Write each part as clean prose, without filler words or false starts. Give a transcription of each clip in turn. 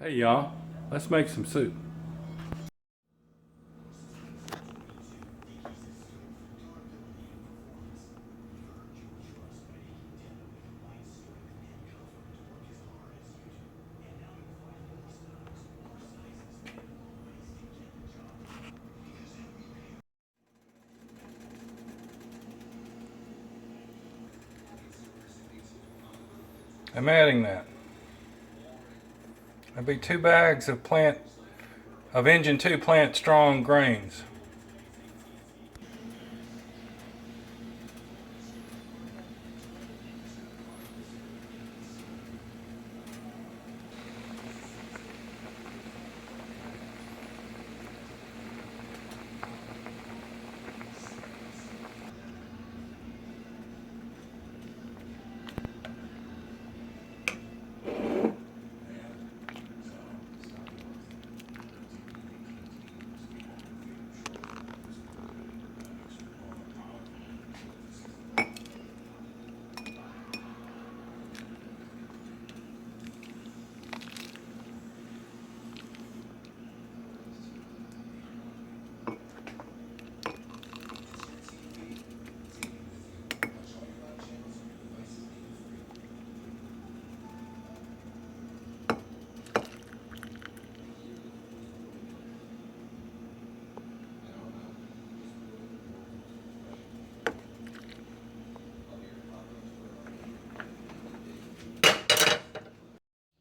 Hey y'all, let's make some soup. I'm adding that. That'll be 2 bags of Engine 2 Plant Strong grains.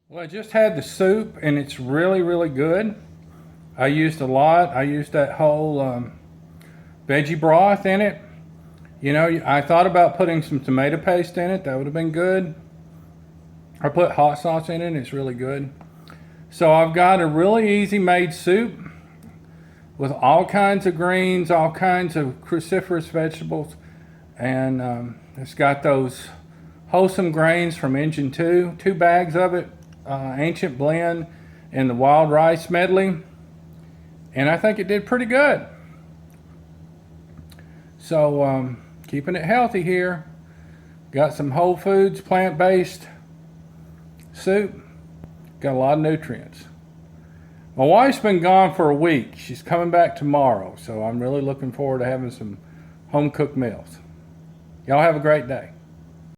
Well, I just had the soup and it's really good. I used a lot. I used that whole veggie broth in it. You know, I thought about putting some tomato paste in it. That would have been good. I put hot sauce in it and it's really good. So I've got a really easy made soup with all kinds of greens, all kinds of cruciferous vegetables. And it's got those wholesome grains from Engine 2, 2 bags of it, Ancient Blend and the Wild Rice Medley. And I think it did pretty good. So keeping it healthy here. Got some whole foods, plant-based soup. Got a lot of nutrients. My wife's been gone for a week. She's coming back tomorrow. So I'm really looking forward to having some home-cooked meals. Y'all have a great day.